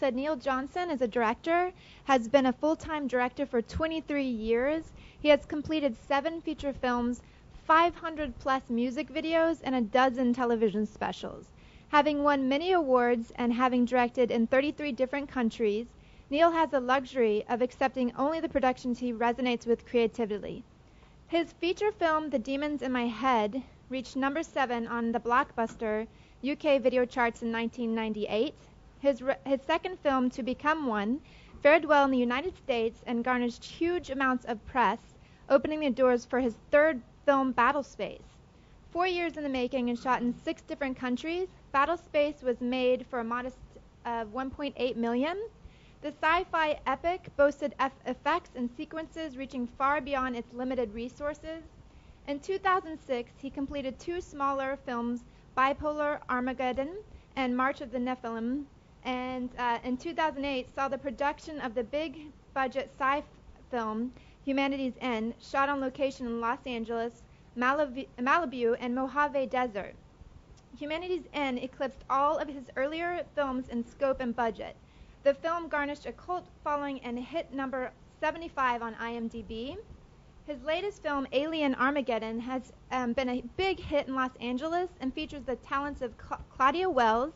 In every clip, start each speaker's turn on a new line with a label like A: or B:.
A: said Neil Johnson, as a director, has been a full-time director for 23 years. He has completed 7 feature films, 500-plus music videos, and a dozen television specials. Having won many awards and having directed in 33 different countries, Neil has the luxury of accepting only the productions he resonates with creatively. His feature film, The Demons in My Head, reached number 7 on the Blockbuster UK video charts in 1998. His second film, To Become One, fared well in the United States and garnered huge amounts of press, opening the doors for his third film, Battlespace. 4 years in the making and shot in 6 different countries, Battlespace was made for a modest $1.8 million. The sci-fi epic boasted effects and sequences reaching far beyond its limited resources. In 2006, he completed 2 smaller films, Bipolar Armageddon and March of the Nephilim, and in 2008 saw the production of the big-budget sci-film Humanity's End, shot on location in Los Angeles, Malibu, and Mojave Desert. Humanity's End eclipsed all of his earlier films in scope and budget. The film garnished a cult following and hit number 75 on IMDb. His latest film, Alien Armageddon, has been a big hit in Los Angeles and features the talents of Claudia Wells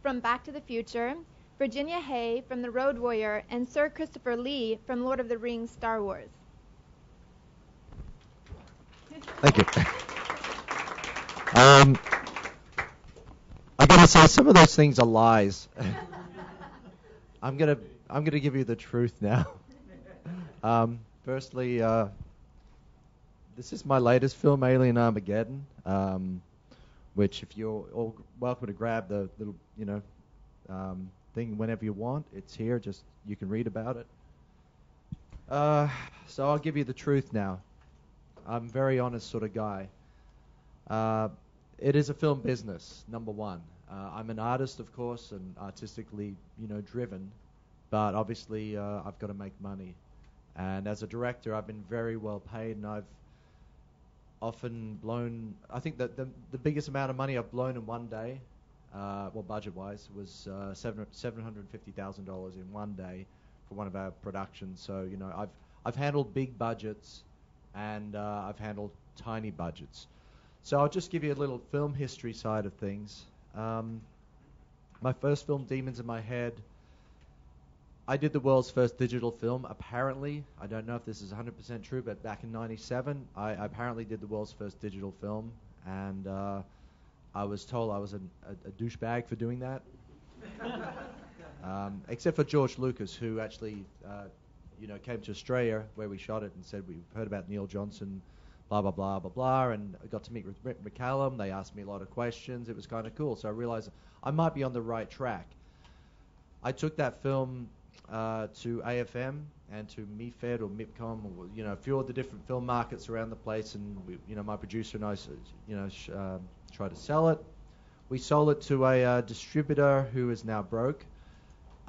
A: from Back to the Future, Virginia Hay from The Road Warrior, and Sir Christopher Lee from Lord of the Rings, Star Wars.
B: Thank you. I gotta say, some of those things are lies. I'm gonna give you the truth now. Firstly, this is my latest film, Alien Armageddon, which, if you're all welcome to grab the little, thing whenever you want. It's here. Just you can read about it. So I'll give you the truth now. I'm a very honest sort of guy. It is a film business, number one. I'm an artist, of course, and artistically, driven. But obviously, I've got to make money. And as a director, I've been very well paid, and I've often blown. I think that the biggest amount of money I've blown in one day, budget-wise, was $750,000 in one day for one of our productions. So I've handled big budgets, and I've handled tiny budgets. So I'll just give you a little film history side of things. My first film, Demons in My Head, I did the world's first digital film, apparently. I don't know if this is 100% true, but back in '97, I apparently did the world's first digital film, and I was told I was a douchebag for doing that. Except for George Lucas, who actually came to Australia where we shot it and said, we've heard about Neil Johnson, blah, blah, blah, blah, blah, and I got to meet with Rick McCallum. They asked me a lot of questions. It was kind of cool. So I realized I might be on the right track. I took that film to AFM and to MIFED or MIPCOM, or a few of the different film markets around the place, and my producer and I, tried to sell it. We sold it to a distributor who is now broke.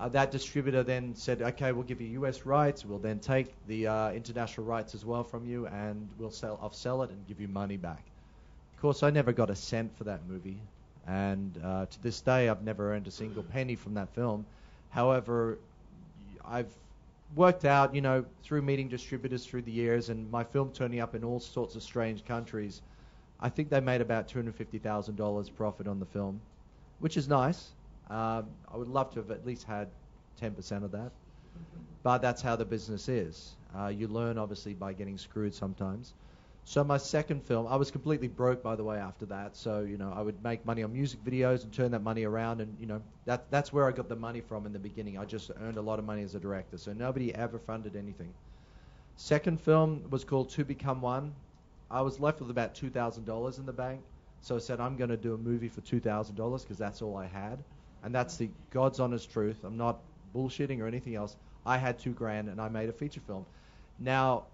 B: That distributor then said, okay, we'll give you US rights. We'll then take the international rights as well from you, and I'll sell it and give you money back. Of course, I never got a cent for that movie, and to this day, I've never earned a single penny from that film. However, I've worked out, through meeting distributors through the years, and my film turning up in all sorts of strange countries, I think they made about $250,000 profit on the film, which is nice. I would love to have at least had 10% of that, but that's how the business is. You learn, obviously, by getting screwed sometimes. So my second film, I was completely broke, by the way, after that. So, I would make money on music videos and turn that money around, and, that's where I got the money from in the beginning. I just earned a lot of money as a director, so nobody ever funded anything. Second film was called To Become One. I was left with about $2,000 in the bank, so I said, I'm going to do a movie for $2,000 because that's all I had. And that's the God's honest truth. I'm not bullshitting or anything else. I had $2,000 and I made a feature film. Now,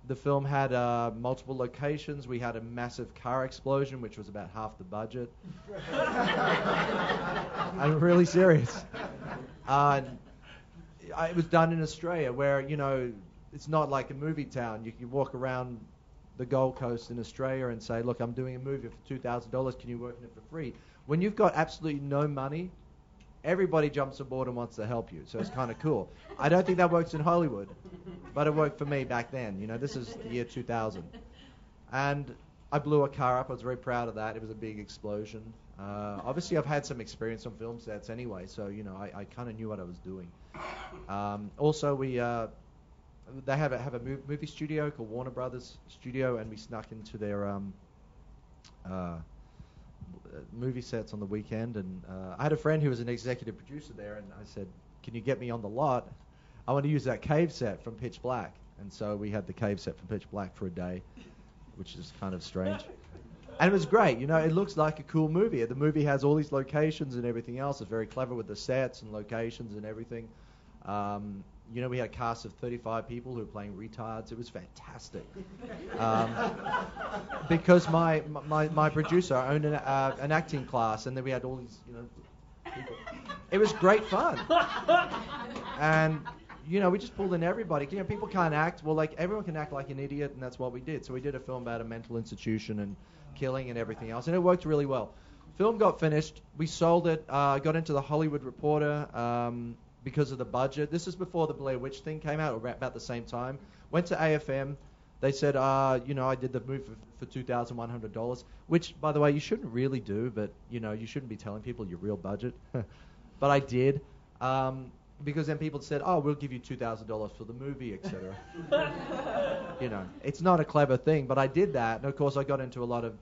B: the film had multiple locations. We had a massive car explosion, which was about half the budget. I'm really serious. It was done in Australia, where, it's not like a movie town. You can walk around the Gold Coast in Australia and say, look, I'm doing a movie for $2,000. Can you work in it for free? When you've got absolutely no money, everybody jumps aboard and wants to help you. So it's kind of cool. I don't think that works in Hollywood, but it worked for me back then. You know, this is the year 2000. And I blew a car up. I was very proud of that. It was a big explosion. Obviously, I've had some experience on film sets anyway, so, you know, I kind of knew what I was doing. Also, they have a movie studio called Warner Brothers Studio, and we snuck into their movie sets on the weekend. And I had a friend who was an executive producer there, and I said, can you get me on the lot? I want to use that cave set from Pitch Black. And so we had the cave set from Pitch Black for a day, which is kind of strange. And it was great. You know, it looks like a cool movie. The movie has all these locations and everything else. It's very clever with the sets and locations and everything. You know, we had a cast of 35 people who were playing retards. It was fantastic. Because my producer owned an acting class, and then we had all these, you know, people. It was great fun. And, you know, we just pulled in everybody. You know, people can't act. Well, like, everyone can act like an idiot, and that's what we did. So we did a film about a mental institution and killing and everything else, and it worked really well. Film got finished. We sold it. Got into the Hollywood Reporter because of the budget. This is before the Blair Witch thing came out, or about the same time. Went to AFM. They said, you know, I did the movie for $2,100, which, by the way, you shouldn't really do, but, you know, you shouldn't be telling people your real budget. But I did. Because then people said, oh, we'll give you $2,000 for the movie, etc. You know, it's not a clever thing, but I did that. And, of course, I got into a lot of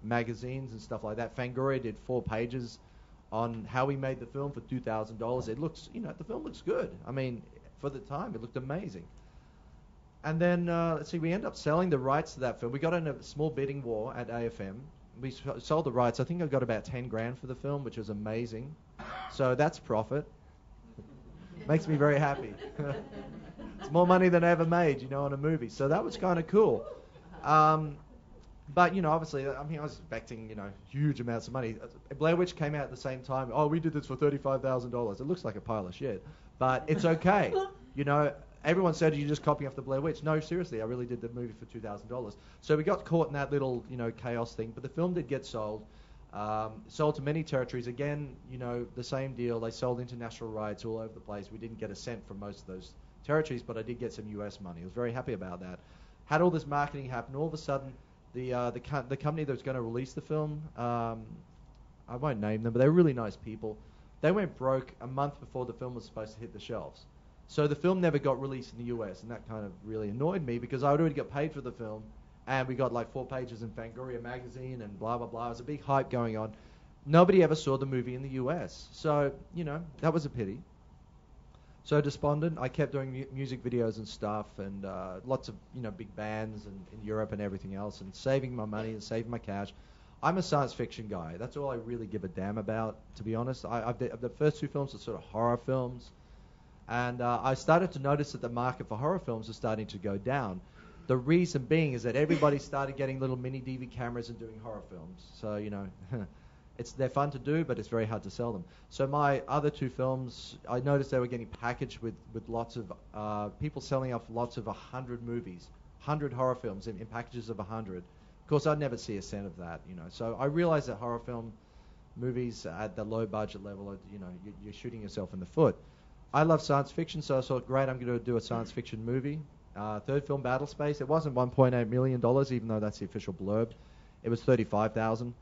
B: magazines and stuff like that. Fangoria did 4 pages on how we made the film for $2,000. It looks, you know, the film looks good. I mean, for the time, it looked amazing. And then, let's see, we ended up selling the rights to that film. We got in a small bidding war at AFM. We sold the rights. I think I got about $10,000 for the film, which was amazing. So that's profit. Makes me very happy. It's more money than I ever made, you know, on a movie. So that was kind of cool. But, you know, obviously, I mean, I was expecting, you know, huge amounts of money. Blair Witch came out at the same time. Oh, we did this for $35,000. It looks like a pile of shit. But it's okay. You know, everyone said you're just copying off the Blair Witch. No, seriously, I really did the movie for $2,000. So we got caught in that little, you know, chaos thing. But the film did get sold. Sold to many territories. Again, you know, the same deal. They sold international rights all over the place. We didn't get a cent from most of those territories, but I did get some US money. I was very happy about that. Had all this marketing happen. All of a sudden, the company that was going to release the film, I won't name them, but they were really nice people. They went broke a month before the film was supposed to hit the shelves. So the film never got released in the US, and that kind of really annoyed me because I had already got paid for the film. And we got like 4 pages in Fangoria magazine and blah, blah, blah. It was a big hype going on. Nobody ever saw the movie in the US. So, you know, that was a pity. So despondent, I kept doing music videos and stuff and lots of, you know, big bands in Europe and everything else and saving my money and saving my cash. I'm a science fiction guy. That's all I really give a damn about, to be honest. The first 2 films are sort of horror films. And I started to notice that the market for horror films is starting to go down. The reason being is that everybody started getting little mini DV cameras and doing horror films. So, you know, they're fun to do, but it's very hard to sell them. So my other 2 films, I noticed they were getting packaged with lots of people selling off lots of 100 movies, 100 horror films in packages of 100. Of course, I'd never see a cent of that, you know. So I realized that horror film movies at the low budget level, you know, you're shooting yourself in the foot. I love science fiction, so I thought, great, I'm going to do a science fiction movie. Third film, Battle Space. It wasn't $1.8 million, even though that's the official blurb. It was $35,000.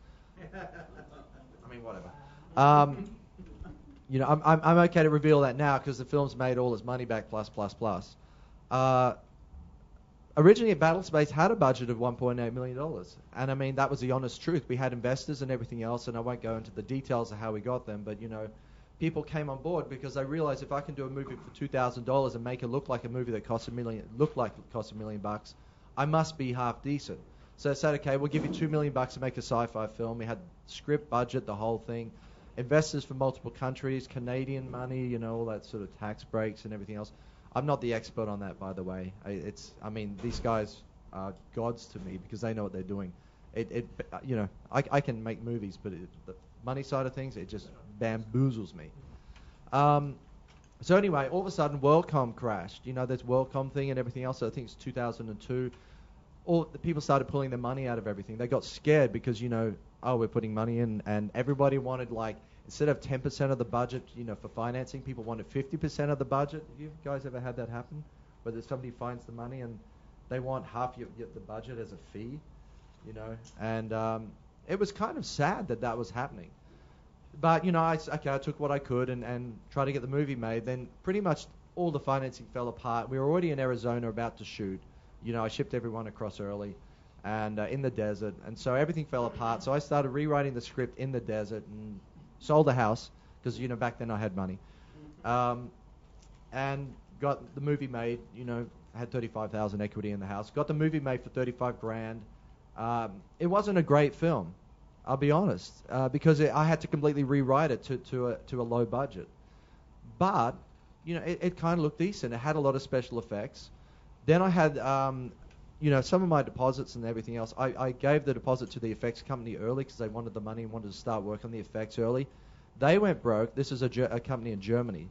B: I mean, whatever. You know, I'm okay to reveal that now because the film's made all its money back plus. Originally, Battle Space had a budget of $1.8 million, and I mean that was the honest truth. We had investors and everything else, and I won't go into the details of how we got them, but you know. People came on board because they realized if I can do a movie for $2,000 and make it look like a movie that cost $1 million, I must be half decent. So they said, okay, we'll give you $2 million to make a sci-fi film. We had script, budget, the whole thing. Investors from multiple countries, Canadian money, you know, all that sort of tax breaks and everything else. I'm not the expert on that, by the way. I mean, these guys are gods to me because they know what they're doing. You know, I can make movies, but the money side of things, it just bamboozles me. So anyway, all of a sudden, WorldCom crashed. You know, there's WorldCom thing and everything else. So I think it's 2002. All the people started pulling their money out of everything. They got scared because, you know, oh, we're putting money in, and everybody wanted like instead of 10% of the budget, for financing, people wanted 50% of the budget. Have you guys ever had that happen? Whether somebody finds the money and they want half the budget as a fee, and it was kind of sad that was happening. But, I took what I could and tried to get the movie made. Then pretty much all the financing fell apart. We were already in Arizona about to shoot. I shipped everyone across early and in the desert. And so everything fell apart. So I started rewriting the script in the desert and sold the house because, back then I had money. And got the movie made, had 35,000 equity in the house. Got the movie made for 35 grand. It wasn't a great film, I'll be honest, because I had to completely rewrite it to a low budget. But, it kind of looked decent. It had a lot of special effects. Then I had, some of my deposits and everything else. I gave the deposit to the effects company early because they wanted the money and wanted to start work on the effects early. They went broke. This is a company in Germany.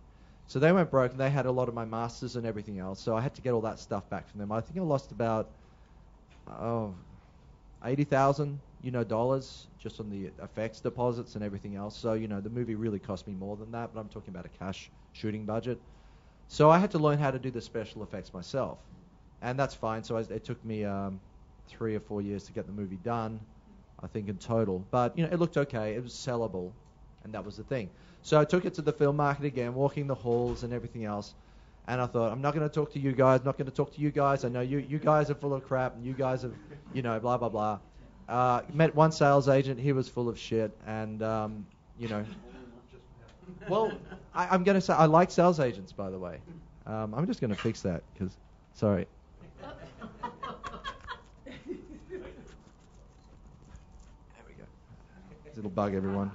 B: So they went broke, and they had a lot of my masters and everything else. So I had to get all that stuff back from them. I think I lost about $80,000, dollars just on the effects deposits and everything else. So, the movie really cost me more than that, but I'm talking about a cash shooting budget. So I had to learn how to do the special effects myself, and that's fine. So it took me 3 or 4 years to get the movie done, I think in total. But, it looked okay. It was sellable, and that was the thing. So I took it to the film market again, walking the halls and everything else. And I thought, I'm not going to talk to you guys, not going to talk to you guys. I know you guys are full of crap, and you guys are, blah, blah, blah. Met one sales agent. He was full of shit. And, well, I'm going to say I like sales agents, by the way. I'm just going to fix that because, sorry. There we go. It'll bug everyone.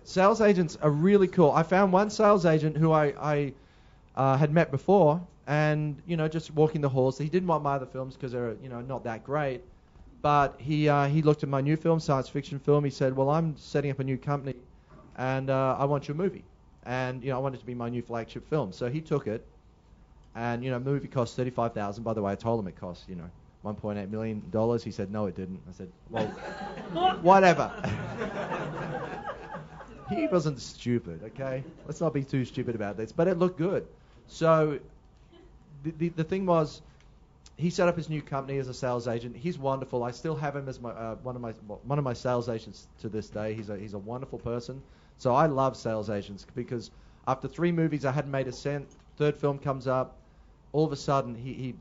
B: Sales agents are really cool. I found one sales agent who I had met before, and just walking the halls. He didn't want my other films because they're not that great, but he looked at my new film, science fiction film. He said, "Well, I'm setting up a new company, and I want your movie, and I want it to be my new flagship film." So he took it, and the movie cost $35,000. By the way, I told him it cost $1.8 million. He said, "No, it didn't." I said, "Well, whatever." He wasn't stupid, okay? Let's not be too stupid about this. But it looked good. So the thing was, he set up his new company as a sales agent. He's wonderful. I still have him as my one of my sales agents to this day. He's a wonderful person. So I love sales agents because after 3 movies, I hadn't made a cent. Third film comes up. All of a sudden, he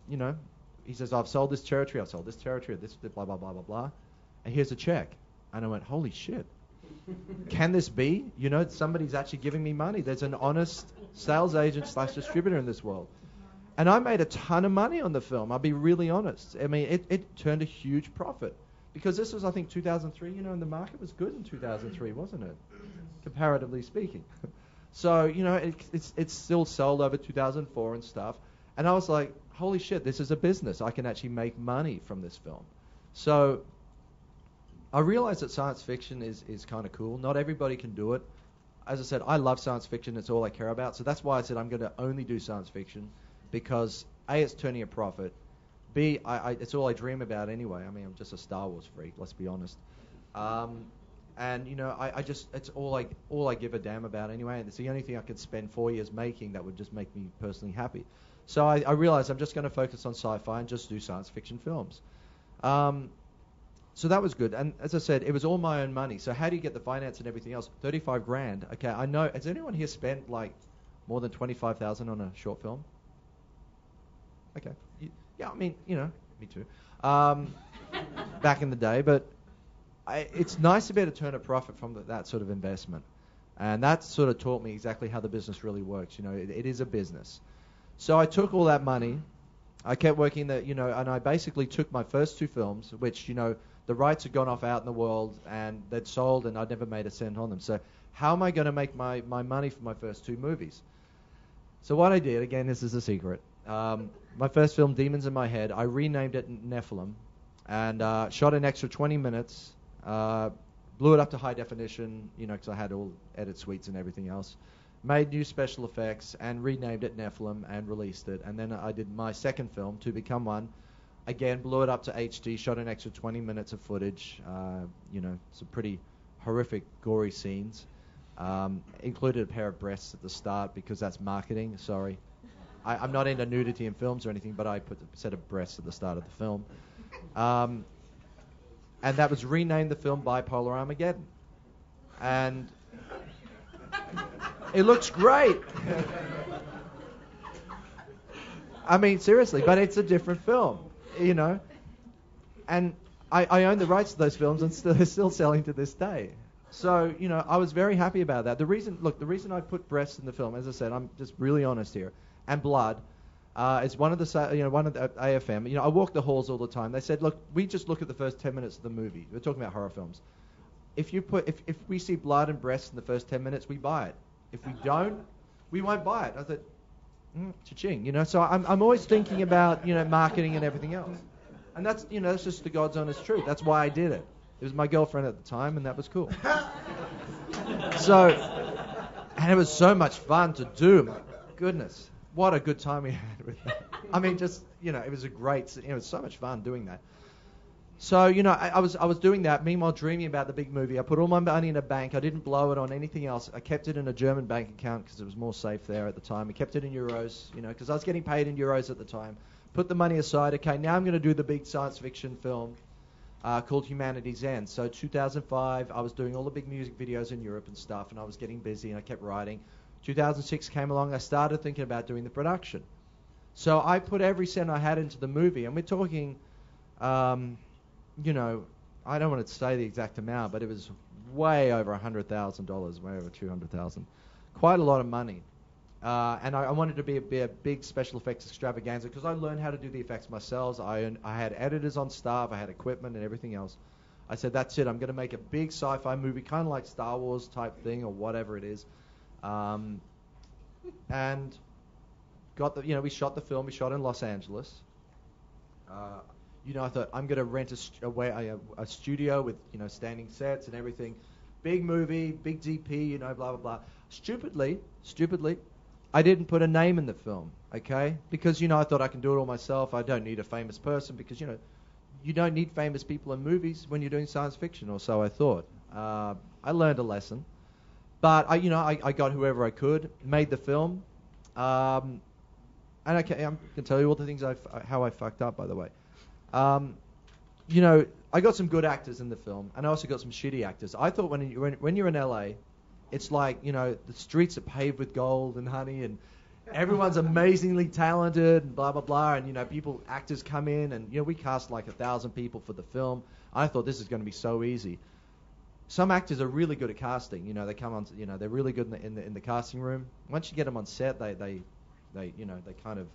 B: says, "I've sold this territory. I've sold this territory. This blah blah blah blah blah." And here's a check. And I went, "Holy shit. Can this be? Somebody's actually giving me money. There's an honest sales agent / distributor in this world." And I made a ton of money on the film. I'll be really honest. I mean, it turned a huge profit because this was, I think, 2003. And the market was good in 2003, wasn't it? Comparatively speaking. So, it's still sold over 2004 and stuff. And I was like, holy shit, this is a business. I can actually make money from this film. So I realized that science fiction is kind of cool. Not everybody can do it. As I said, I love science fiction. It's all I care about. So that's why I said I'm going to only do science fiction because, A, it's turning a profit. B, it's all I dream about anyway. I mean, I'm just a Star Wars freak, let's be honest. And, I just, it's all I give a damn about anyway. And it's the only thing I could spend 4 years making that would just make me personally happy. So I realized I'm just going to focus on sci-fi and just do science fiction films. So that was good. And as I said, it was all my own money. So how do you get the finance and everything else? 35 grand. Okay, I know. Has anyone here spent like more than 25,000 on a short film? Okay. Yeah, I mean, me too. Back in the day. But it's nice to be able to turn a profit from that sort of investment. And that sort of taught me exactly how the business really works. It is a business. So I took all that money. I kept working and I basically took my first 2 films, which, the rights had gone off out in the world and they'd sold and I'd never made a cent on them. So how am I going to make my money for my first 2 movies? So what I did, again, this is a secret. My first film, Demons in My Head, I renamed it Nephilim and shot an extra 20 minutes, blew it up to high definition, because I had all edit suites and everything else. Made new special effects and renamed it Nephilim and released it. And then I did my second film, To Become One. Again, blew it up to HD, shot an extra 20 minutes of footage, some pretty horrific, gory scenes. Included a pair of breasts at the start because that's marketing. Sorry. I'm not into nudity in films or anything, but I put a set of breasts at the start of the film. And that was renamed the film Bipolar Armageddon. And it looks great. I mean, seriously, but it's a different film, you know. And I own the rights to those films, and they're still selling to this day. So, you know, I was very happy about that. The reason I put breasts in the film, as I said, I'm just really honest here, and blood, is one of the AFM. You know, I walk the halls all the time. They said, look, we just look at the first 10 minutes of the movie. We're talking about horror films. If we see blood and breasts in the first 10 minutes, we buy it. If we don't, we won't buy it. I thought, cha-ching, you know. So I'm always thinking about, you know, marketing and everything else. And that's, you know, that's just the God's honest truth. That's why I did it. It was my girlfriend at the time, and that was cool. So, and it was so much fun to do. My goodness, what a good time we had with that. I mean, just, you know, it was it was so much fun doing that. So, you know, I was doing that, meanwhile dreaming about the big movie. I put all my money in a bank. I didn't blow it on anything else. I kept it in a German bank account because it was more safe there at the time. I kept it in euros, you know, because I was getting paid in euros at the time. Put the money aside. Okay, now I'm going to do the big science fiction film called Humanity's End. So 2005, I was doing all the big music videos in Europe and stuff, and I was getting busy, and I kept writing. 2006 came along. I started thinking about doing the production. So I put every cent I had into the movie, and we're talking... you know, I don't want to say the exact amount, but it was way over $100,000, way over $200,000. Quite a lot of money. And I wanted to be a big special effects extravaganza because I learned how to do the effects myself. I had editors on staff, I had equipment and everything else. I said, that's it, I'm going to make a big sci-fi movie, kind of like Star Wars type thing or whatever it is. And we shot the film, we shot in Los Angeles. You know, I thought, I'm going to rent a studio with, you know, standing sets and everything. Big movie, big DP, you know, blah, blah, blah. Stupidly, I didn't put a name in the film, okay? Because, you know, I thought I can do it all myself. I don't need a famous person because, you know, you don't need famous people in movies when you're doing science fiction, or so I thought. I learned a lesson. But, I got whoever I could, made the film. And I can tell you all the things how I fucked up, by the way. You know, I got some good actors in the film, and I also got some shitty actors. I thought when you're in LA, it's like, you know, the streets are paved with gold and honey, and everyone's amazingly talented, and blah, blah, blah, and, you know, actors come in, and, you know, we cast like 1,000 people for the film. I thought this is going to be so easy. Some actors are really good at casting. You know, they come on, you know, they're really good in the casting room. Once you get them on set, they you know, they kind of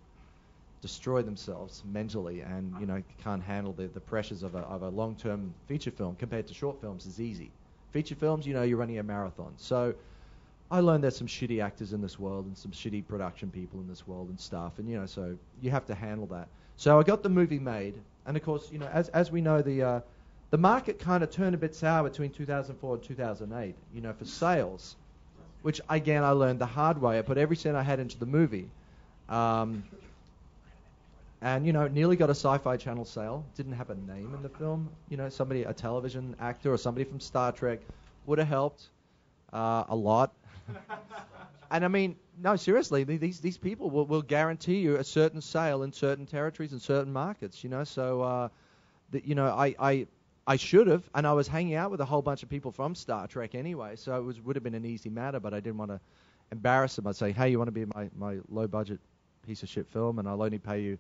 B: destroy themselves mentally, and, you know, can't handle the pressures of a long-term feature film compared to short films is easy. Feature films, you know, you're running a marathon. So I learned there's some shitty actors in this world and some shitty production people in this world and stuff, and, you know, so you have to handle that. So I got the movie made, and of course, you know, as we know, the market kind of turned a bit sour between 2004 and 2008, you know, for sales, which again I learned the hard way. I put every cent I had into the movie. And, you know, nearly got a Sci-Fi Channel sale. Didn't have a name in the film. You know, a television actor or somebody from Star Trek would have helped a lot. And I mean, no, seriously, these people will guarantee you a certain sale in certain territories and certain markets. You know, so you know, I should have, and I was hanging out with a whole bunch of people from Star Trek anyway, so it would have been an easy matter. But I didn't want to embarrass them. I'd say, hey, you want to be my low budget piece of shit film, and I'll only pay you,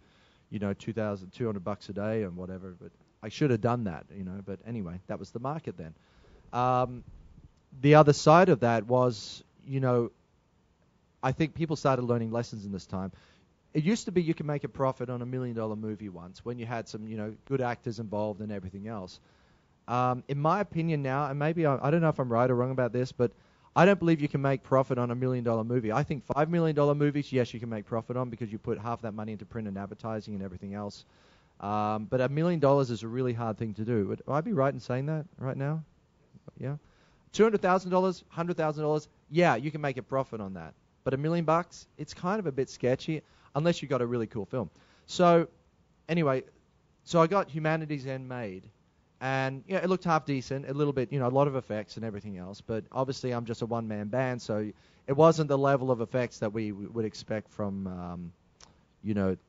B: you know, $2,200 a day and whatever. But I should have done that, you know. But anyway, that was the market then. The other side of that was, you know, I think people started learning lessons in this time. It used to be you could make a profit on $1 million movie once when you had some, you know, good actors involved and everything else. In my opinion now, and maybe I don't know if I'm right or wrong about this, but I don't believe you can make profit on $1 million movie. I think $5 million movies, yes, you can make profit on because you put half that money into print and advertising and everything else. But $1 million is a really hard thing to do. Would I be right in saying that right now? Yeah. $200,000, $100,000, yeah, you can make a profit on that. But $1 million, it's kind of a bit sketchy unless you got a really cool film. So anyway, so I got Humanity's End made. And yeah, it looked half decent, a little bit, a lot of effects and everything else. But obviously, I'm just a one-man band, so it wasn't the level of effects that we would expect from,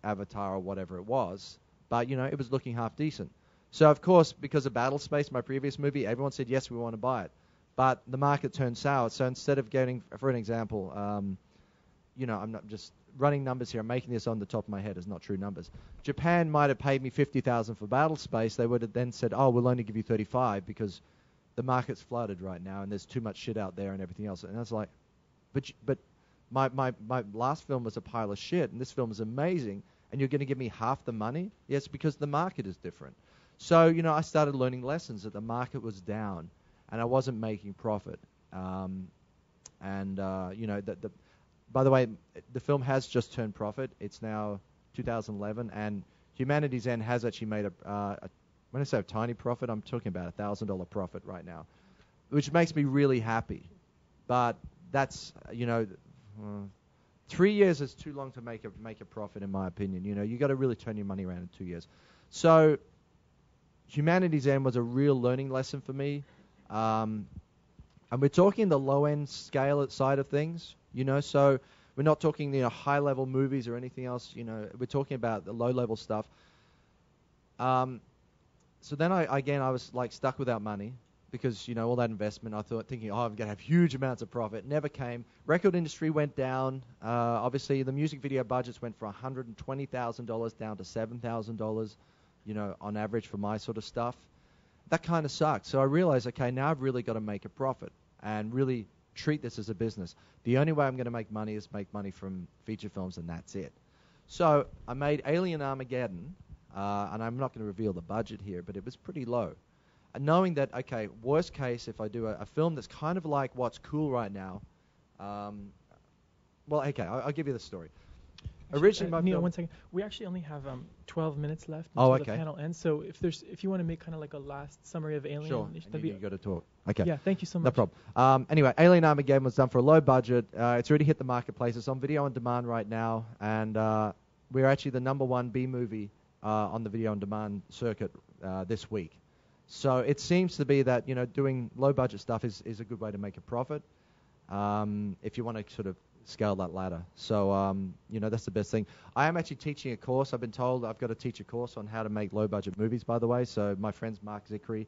B: Avatar or whatever it was. But it was looking half decent. So of course, because of Battle Space, my previous movie, everyone said yes, we want to buy it. But the market turned sour. So instead of getting, for an example, I'm not just running numbers here. I'm making this on the top of my head as not true numbers. Japan might have paid me $50,000 for Battle Space. They would have then said, "Oh, we'll only give you 35 because the market's flooded right now and there's too much shit out there and everything else." And I was like, "But my last film was a pile of shit, and this film is amazing, and you're going to give me half the money?" Yes, because the market is different. So I started learning lessons that the market was down, and I wasn't making profit. By the way, the film has just turned profit. It's now 2011, and Humanity's End has actually made when I say a tiny profit, I'm talking about $1,000 profit right now, which makes me really happy. But that's, 3 years is too long to make a profit, in my opinion. You got to really turn your money around in 2 years. So Humanity's End was a real learning lesson for me. And we're talking the low-end scale side of things. So we're not talking, high-level movies or anything else. We're talking about the low-level stuff. So then I was like stuck without money because, all that investment. Thinking, I'm going to have huge amounts of profit. Never came. Record industry went down. Obviously, the music video budgets went from $120,000 down to $7,000, on average for my sort of stuff. That kind of sucked. So I realized, okay, now I've really got to make a profit and really treat this as a business. The only way I'm going to make money is make money from feature films, and that's it. So I made Alien Armageddon, and I'm not going to reveal the budget here, but it was pretty low. And knowing that, okay, worst case, if I do a film that's kind of like what's cool right now, I'll give you the story. Originally, my
C: Neil,
B: film.
C: 1 second. We actually only have 12 minutes left
B: Oh,
C: until
B: okay.
C: the panel ends. So if you want to make kind of like a last summary of Alien,
B: Sure.
C: that'd
B: You got to talk. Okay.
C: Yeah, thank you so much.
B: No problem. Anyway, Alien Armageddon was done for a low budget. It's already hit the marketplace. It's on video on demand right now, and we're actually the #1 B movie on the video on demand circuit this week. So it seems to be that doing low budget stuff is a good way to make a profit if you want to sort of scale that ladder. So that's the best thing. I am actually teaching a course. I've been told I've got to teach a course on how to make low budget movies, by the way. So my friends Mark Zickery,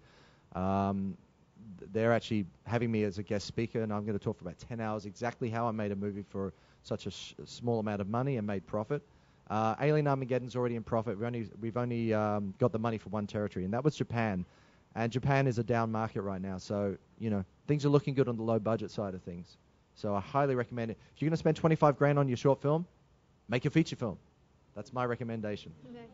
B: they're actually having me as a guest speaker, and I'm going to talk for about 10 hours exactly how I made a movie for such a small amount of money and made profit. Alien Armageddon's already in profit. We've only got the money for one territory, and that was Japan. And Japan is a down market right now, so things are looking good on the low budget side of things. So I highly recommend it. If you're going to spend $25,000 on your short film, make a feature film. That's my recommendation.
A: Okay.